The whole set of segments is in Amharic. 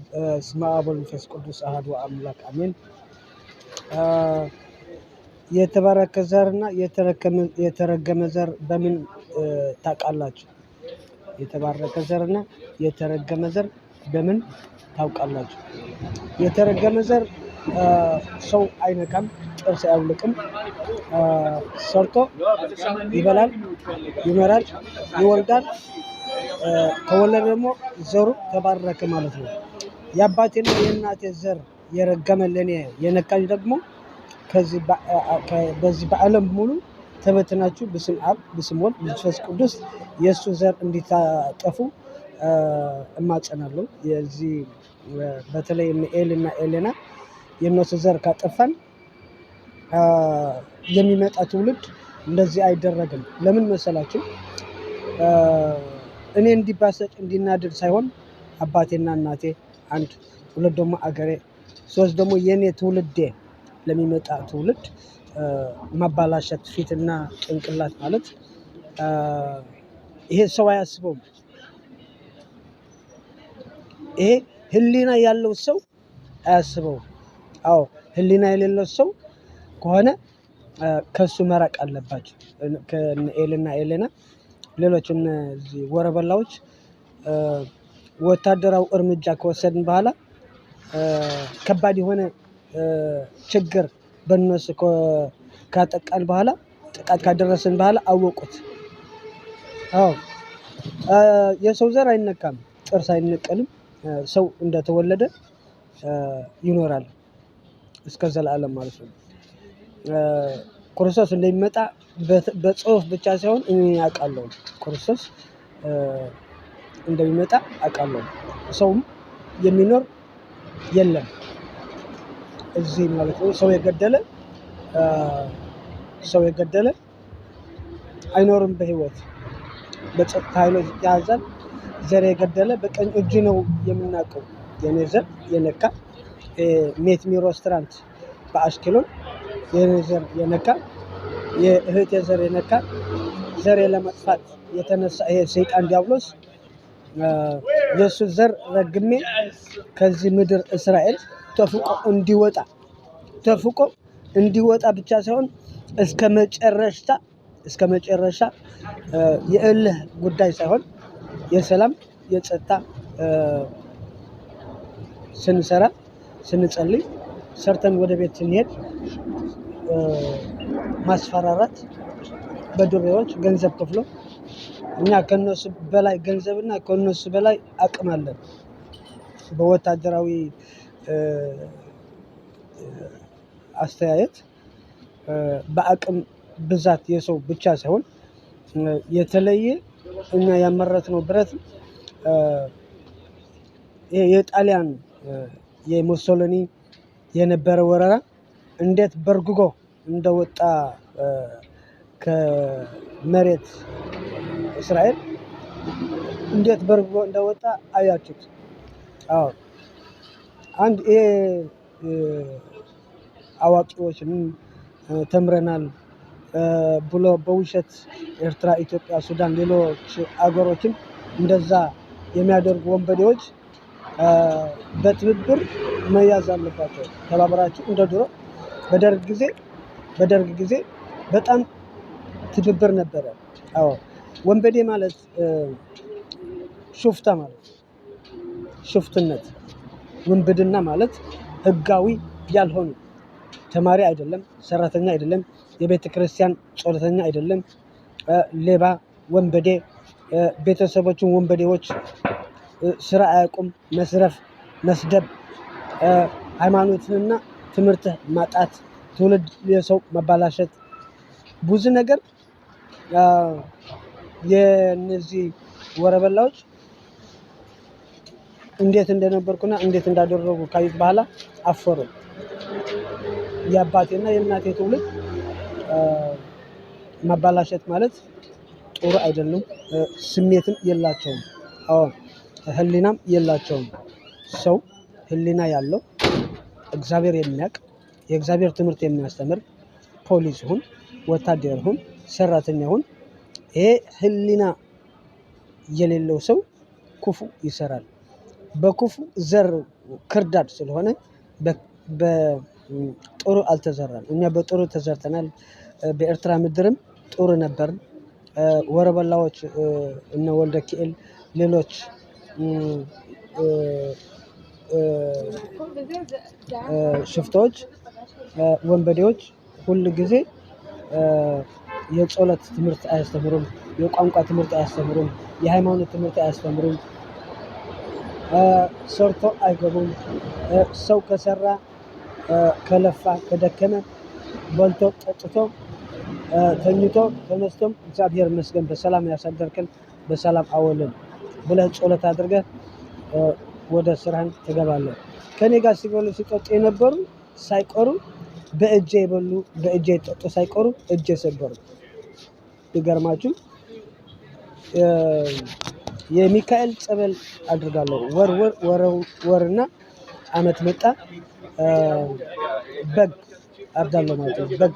በስመ አብ ወወልድ ወመንፈስ ቅዱስ አሐዱ አምላክ አሜን። የተባረከ ዘርና የተረገመ ዘር በምን ታውቃላችሁ? የተባረከ ዘርና የተረገመ ዘር በምን ታውቃላችሁ? የተረገመ ዘር ሰው አይነካም፣ ጥርስ አያውልቅም፣ ሰርቶ ይበላል፣ ይመራል፣ ይወልዳል። ከወለደ ደግሞ ዘሩ ተባረከ ማለት ነው። የአባቴና የእናቴ ዘር የረገመ ለኔ የነካኝ ደግሞ በዚህ በዓለም ሙሉ ተበትናችሁ በስመ አብ በስመ ወልድ በመንፈስ ቅዱስ የእሱ ዘር እንዲታጠፉ እማጸናለሁ። የዚህ በተለይ ኤልና ኤሌና የእነሱ ዘር ካጠፋን የሚመጣ ትውልድ እንደዚህ አይደረግም። ለምን መሰላችሁ? እኔ እንዲባሰጭ እንዲናደድ ሳይሆን አባቴና እናቴ አንድ፣ ሁለት ደግሞ አገሬ፣ ሶስት ደግሞ የኔ ትውልዴ ለሚመጣ ትውልድ ማባላሸት ፊትና ጭንቅላት ማለት ይሄ ሰው አያስበውም። ይሄ ህሊና ያለው ሰው አያስበውም። አዎ ህሊና የሌለው ሰው ከሆነ ከሱ መራቅ አለባቸው። ከኤልና ኤሌና ሌሎች እነዚህ ወረበላዎች ወታደራዊ እርምጃ ከወሰድን በኋላ ከባድ የሆነ ችግር በእነሱ ካጠቃን በኋላ ጥቃት ካደረስን በኋላ አወቁት። አዎ የሰው ዘር አይነካም፣ ጥርስ አይነቀልም። ሰው እንደተወለደ ይኖራል እስከ ዘላለም ማለት ነው። ክርስቶስ እንደሚመጣ በጽሁፍ ብቻ ሳይሆን እኔ አውቃለሁ። ክርስቶስ እንደሚመጣ አውቃለሁ። ሰውም የሚኖር የለም እዚህ ማለት ነው። ሰው የገደለ አይኖርም በህይወት። በጸጥታ ኃይሎች ይያዛል። ዘር የገደለ በቀኝ እጁ ነው የምናውቀው። የኔ ዘር የነካ ሜትሚ ሬስቶራንት በአሽኬሎን የኔ ዘር የነካ፣ የእህቴ ዘር የነካ፣ ዘር ለመጥፋት የተነሳ ይሄ ሰይጣን ዲያብሎስ የሱ ዘር ረግሜ ከዚህ ምድር እስራኤል ተፍቆ እንዲወጣ ብቻ ሳይሆን እስከ መጨረሻ የእልህ ጉዳይ ሳይሆን የሰላም የጸጥታ ስንሰራ ስንጸልይ ሰርተን ወደ ቤት ስንሄድ ማስፈራራት በዱሬዎች ገንዘብ ከፍሎ እኛ ከነሱ በላይ ገንዘብና ከነሱ በላይ አቅም አለን። በወታደራዊ አስተያየት በአቅም ብዛት የሰው ብቻ ሳይሆን የተለየ እኛ ያመረትነው ብረት የጣሊያን የሙሶሊኒ የነበረ ወረራ እንዴት በርግጎ እንደወጣ ከመሬት እስራኤል እንዴት በርግጎ እንደወጣ አያችሁት። አዎ አንድ አዋቂዎችን ተምረናል ብሎ በውሸት ኤርትራ፣ ኢትዮጵያ፣ ሱዳን፣ ሌሎች አገሮችን እንደዛ የሚያደርጉ ወንበዴዎች በትብብር መያዝ አለባቸው። ተባብራችሁ እንደ ድሮ በደርግ ጊዜ በጣም ትብብር ነበረ። አዎ ወንበዴ ማለት ሹፍታ ማለት ሹፍትነት፣ ውንብድና ማለት ህጋዊ ያልሆኑ ተማሪ አይደለም፣ ሰራተኛ አይደለም፣ የቤተ ክርስቲያን ጸሎተኛ አይደለም፣ ሌባ፣ ወንበዴ፣ ቤተሰቦችን ወንበዴዎች፣ ስራ አያውቁም፣ መስረፍ፣ መስደብ፣ ሃይማኖትንና ትምህርት ማጣት፣ ትውልድ የሰው ማባላሸት፣ ብዙ ነገር የነዚህ ወረበላዎች እንዴት እንደነበርኩና እንዴት እንዳደረጉ ካዩት በኋላ አፈሩ። የአባቴና የእናቴ ትውልድ ማባላሸት ማለት ጥሩ አይደለም። ስሜትም የላቸውም። አዎ ህሊናም የላቸውም። ሰው ህሊና ያለው እግዚአብሔር የሚያውቅ የእግዚአብሔር ትምህርት የሚያስተምር ፖሊስ ሁን፣ ወታደር ሁን፣ ሰራተኛ ሁን፣ ይሄ ህሊና የሌለው ሰው ክፉ ይሰራል። በክፉ ዘር ክርዳድ ስለሆነ በጥሩ አልተዘራም። እኛ በጥሩ ተዘርተናል። በኤርትራ ምድርም ጥሩ ነበር። ወረበላዎች እነ ወልደ ኪኤል ሌሎች ሽፍቶች ወንበዴዎች ሁል ጊዜ የጸሎት ትምህርት አያስተምሩም፣ የቋንቋ ትምህርት አያስተምሩም፣ የሃይማኖት ትምህርት አያስተምሩም። ሰርቶ አይገቡም። ሰው ከሰራ ከለፋ ከደከመ በልቶ ጠጥቶ ተኝቶ ተነስቶም እግዚአብሔር ይመስገን በሰላም ያሳደርከን በሰላም አወለን ብለህ ጸሎት አድርገህ ወደ ስራህን ትገባለህ። ከኔ ጋር ሲበሉ ሲጠጡ የነበሩ ሳይቀሩ በእጄ የበሉ በእጄ የጠጡ ሳይቀሩ እጄ የሰበሩ ይገርማችሁ። የሚካኤል ጸበል አድርጋለሁ። ወርና አመት መጣ በግ አርዳለሁ ማለት ነው። በግ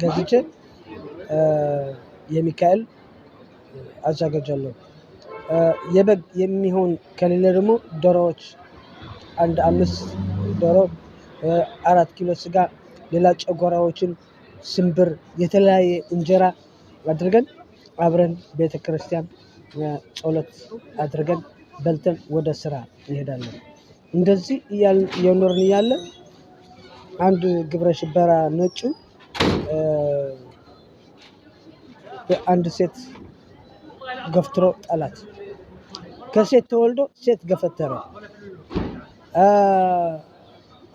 ገዝቼ የሚካኤል አዘጋጃለሁ። የበግ የሚሆን ከሌለ ደግሞ ዶሮዎች አንድ 5 ዶሮ 4 ኪሎ ስጋ ሌላ ጨጓራዎችን ስንብር የተለያየ እንጀራ አድርገን አብረን ቤተክርስቲያን ጸሎት አድርገን በልተን ወደ ስራ እንሄዳለን። እንደዚህ እየኖርን እያለ አንድ ግብረ ሽበራ ነጩ አንድ ሴት ገፍትሮ ጣላት። ከሴት ተወልዶ ሴት ገፈተረ።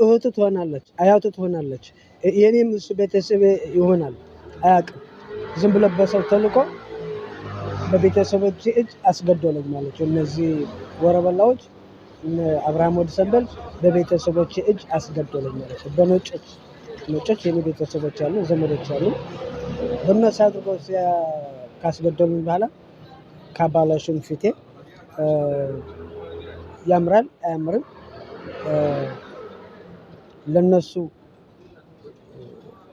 እህቱ ትሆናለች፣ አያቱ ትሆናለች፣ የኔም እሱ ቤተሰብ ይሆናል አያውቅም። ዝም ብሎ በሰው ተልኮ በቤተሰቦች እጅ አስገደለኝ ማለት ነው። እነዚህ ወረበላዎች አብርሃም ወደ ሰንበል በቤተሰቦች እጅ አስገደለኝ ማለት ነው። በነጮች የኔ ቤተሰቦች አሉ፣ ዘመዶች አሉ። በእነሱ አድርገው ካስገደሉኝ በኋላ ካባላሹን ፊቴ ያምራል አያምርም ለነሱ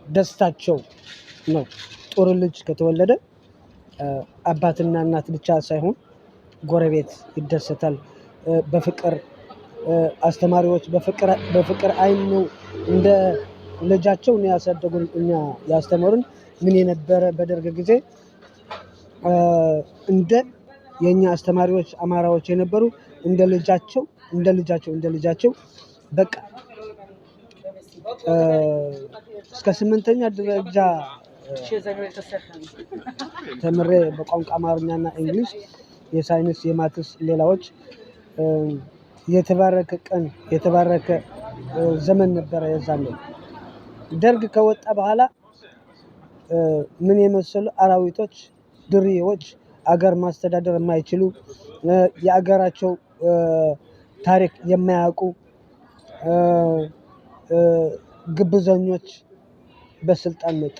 ደስታቸው ነው። ጥሩ ልጅ ከተወለደ አባትና እናት ብቻ ሳይሆን ጎረቤት ይደሰታል። በፍቅር አስተማሪዎች በፍቅር አይን ነው እንደ ልጃቸው ነው ያሳደጉን። እኛ ያስተማሩን ምን የነበረ በደርግ ጊዜ እንደ የኛ አስተማሪዎች አማራዎች የነበሩ እንደ ልጃቸው በቃ እስከ 8ኛ ደረጃ ተምሬ በቋንቋ አማርኛና እንግሊዝ የሳይንስ የማትስ ሌላዎች የተባረከ ቀን የተባረከ ዘመን ነበረ። የዛኔ ደርግ ከወጣ በኋላ ምን የመሰሉ አራዊቶች ድርዬዎች አገር ማስተዳደር የማይችሉ የአገራቸው ታሪክ የማያውቁ ግብዘኞች በስልጣን መጡ።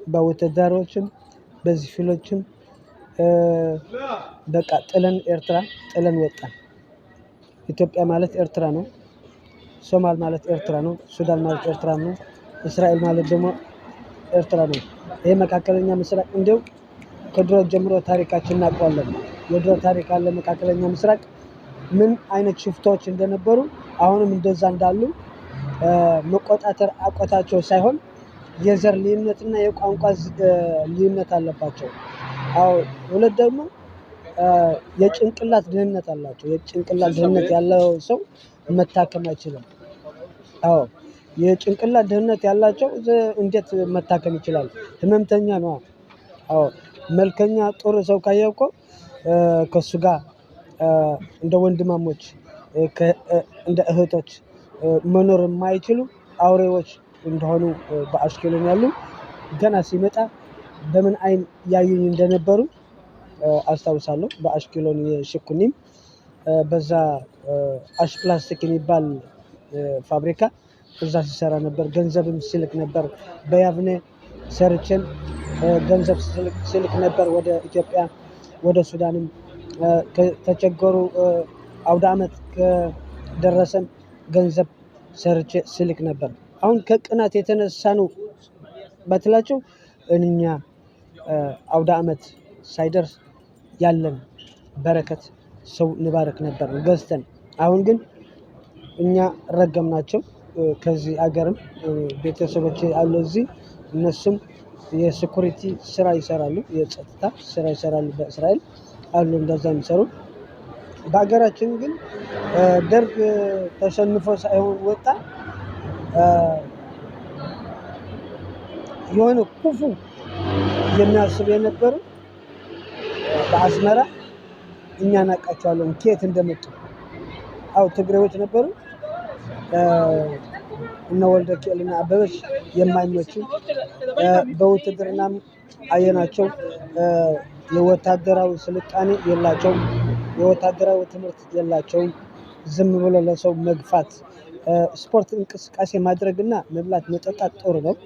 በወታደሮችም በሲቪሎችም በቃ ጥለን ወጣን። ኢትዮጵያ ማለት ኤርትራ ነው። ሶማል ማለት ኤርትራ ነው። ሱዳን ማለት ኤርትራ ነው። እስራኤል ማለት ደግሞ ኤርትራ ነው። ይሄ መካከለኛ ምስራቅ እንደው ከድሮ ጀምሮ ታሪካችን እናውቀዋለን። የድሮ ታሪክ አለ መካከለኛ ምስራቅ ምን አይነት ሽፍቶች እንደነበሩ አሁንም እንደዛ እንዳሉ መቆጣጠር አቆታቸው ሳይሆን የዘር ልዩነትና የቋንቋ ልዩነት አለባቸው። ሁለት ደግሞ የጭንቅላት ድህነት አላቸው። የጭንቅላት ድህነት ያለው ሰው መታከም አይችልም። የጭንቅላት ድህነት ያላቸው እንዴት መታከም ይችላል? ህመምተኛ ነው። መልከኛ ጥሩ ሰው ካየው እኮ ከሱ ጋር እንደ ወንድማሞች እንደ እህቶች መኖር የማይችሉ አውሬዎች እንደሆኑ በአሽከሎን ያሉ ገና ሲመጣ በምን አይን ያዩኝ እንደነበሩ አስታውሳለሁ። በአሽከሎን የሽኩኒም በዛ አሽ ፕላስቲክ የሚባል ፋብሪካ እዛ ሲሰራ ነበር። ገንዘብም ሲልክ ነበር። በያብኔ ሰርቼን ገንዘብ ሲልክ ነበር ወደ ኢትዮጵያ፣ ወደ ሱዳንም ተቸገሩ። አውደ አመት ከደረሰን ገንዘብ ሰርቼ ሲልክ ነበር። አሁን ከቅናት የተነሳ ነው በትላቸው እኛ አውደ አመት ሳይደርስ ያለን በረከት ሰው ንባረክ ነበር ገዝተን። አሁን ግን እኛ ረገምናቸው። ከዚህ አገርም ቤተሰቦች አሉ እዚህ እነሱም የሴኩሪቲ ስራ ይሰራሉ፣ የጸጥታ ስራ ይሰራሉ በእስራኤል አሉ እንደዛ የሚሰሩ። በሀገራችን ግን ደርግ ተሸንፎ ሳይሆን ወጣ የሆነ ክፉ የሚያስብ የነበሩ በአስመራ እኛ እናውቃቸዋለን ከየት እንደመጡ። አው ትግሬዎች ነበሩ እነ ወልደ ኪዕልና አበበች የማይመቹ በውትድርናም አየናቸው። የወታደራዊ ስልጣኔ የላቸውም፣ የወታደራዊ ትምህርት የላቸውም። ዝም ብሎ ለሰው መግፋት፣ ስፖርት እንቅስቃሴ ማድረግና መብላት መጠጣት ጥሩ ነው።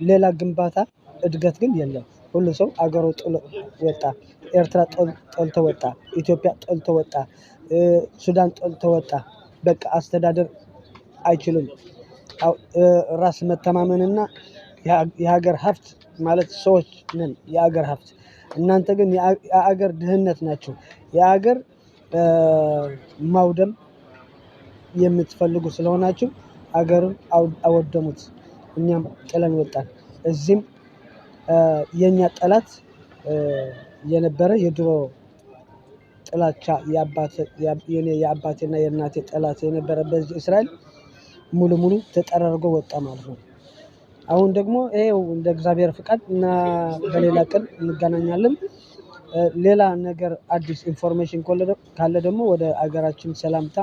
ሌላ ግንባታ እድገት ግን የለም። ሁሉ ሰው አገሩ ጥሎ ወጣ። ኤርትራ ጠልቶ ወጣ፣ ኢትዮጵያ ጠልቶ ወጣ፣ ሱዳን ጠልቶ ወጣ። በቃ አስተዳደር አይችሉም። ራስ መተማመንና የሀገር ሀብት ማለት ሰዎች ነን የሀገር ሀብት። እናንተ ግን የሀገር ድህነት ናቸው። የሀገር ማውደም የምትፈልጉ ስለሆናችሁ ሀገርን አወደሙት። እኛም ጥለን ወጣን። እዚህም የኛ ጠላት የነበረ የድሮ ጥላቻ የአባቴና የእናቴ ጠላት የነበረ በዚህ እስራኤል ሙሉ ሙሉ ተጠራርጎ ወጣ ማለት ነው። አሁን ደግሞ ይሄው እንደ እግዚአብሔር ፍቃድ እና በሌላ ቀን እንገናኛለን። ሌላ ነገር አዲስ ኢንፎርሜሽን ካለ ደግሞ ወደ አገራችን ሰላምታ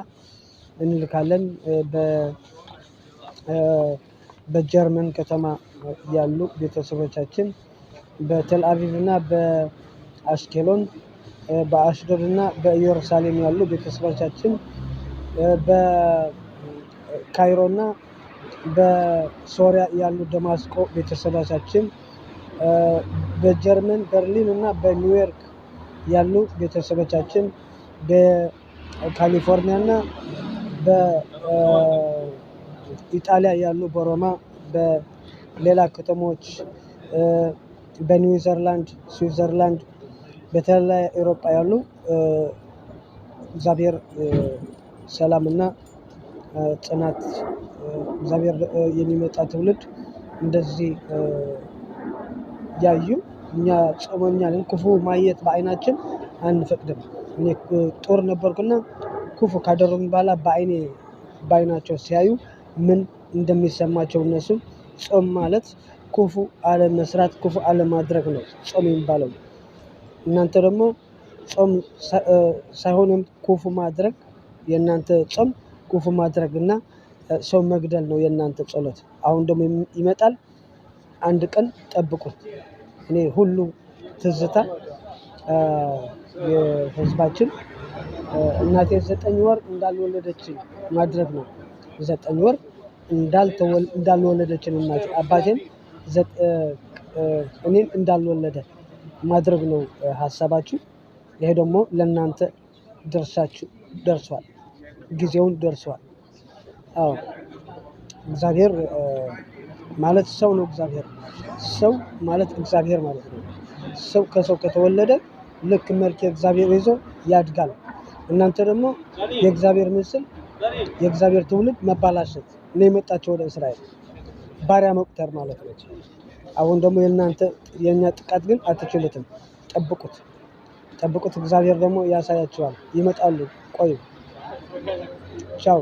እንልካለን። በጀርመን ከተማ ያሉ ቤተሰቦቻችን በቴል አቪቭ እና በአሽኬሎን፣ በአሽዶድ እና በኢየሩሳሌም ያሉ ቤተሰቦቻችን በካይሮ እና በሶሪያ ያሉ ደማስቆ ቤተሰቦቻችን፣ በጀርመን በርሊን እና በኒውዮርክ ያሉ ቤተሰቦቻችን፣ በካሊፎርኒያ እና በኢጣሊያ ያሉ በሮማ፣ በሌላ ከተሞች፣ በኒውዚላንድ፣ ስዊዘርላንድ፣ በተለያየ አውሮፓ ያሉ እግዚአብሔር ሰላምና ጽናት እግዚአብሔር የሚመጣ ትውልድ እንደዚህ ያዩ እኛ ጾመኛ ነን። ክፉ ማየት በአይናችን አንፈቅድም። እኔ ጦር ነበርኩና ክፉ ካደረጉኝ በኋላ በአይናቸው ሲያዩ ምን እንደሚሰማቸው እነሱ ጾም ማለት ክፉ አለመስራት፣ ክፉ አለማድረግ ነው ጾም የሚባለው። እናንተ ደግሞ ጾም ሳይሆንም ክፉ ማድረግ የእናንተ ጾም ክፉ ማድረግና ሰው መግደል ነው የእናንተ ጸሎት። አሁን ደግሞ ይመጣል። አንድ ቀን ጠብቁት። እኔ ሁሉ ትዝታ የህዝባችን እናቴ 9 ወር እንዳልወለደች ማድረግ ነው። 9 ወር እንዳልወለደችን እናቴ አባቴን እኔን እንዳልወለደ ማድረግ ነው ሀሳባችሁ። ይሄ ደግሞ ለእናንተ ደርሷል፣ ጊዜውን ደርሷል። አዎ እግዚአብሔር ማለት ሰው ነው። ሰው ማለት እግዚአብሔር ማለት ነው። ሰው ከሰው ከተወለደ ልክ መልክ እግዚአብሔር ይዞ ያድጋል። እናንተ ደግሞ የእግዚአብሔር ምስል የእግዚአብሔር ትውልድ መባላሸት ነው የመጣቸው ወደ እስራኤል ባሪያ መቁጠር ማለት ነው። አሁን ደግሞ የኛ ጥቃት ግን አትችሉትም። ጠብቁት። እግዚአብሔር ደግሞ ያሳያቸዋል። ይመጣሉ። ቆዩ። ቻው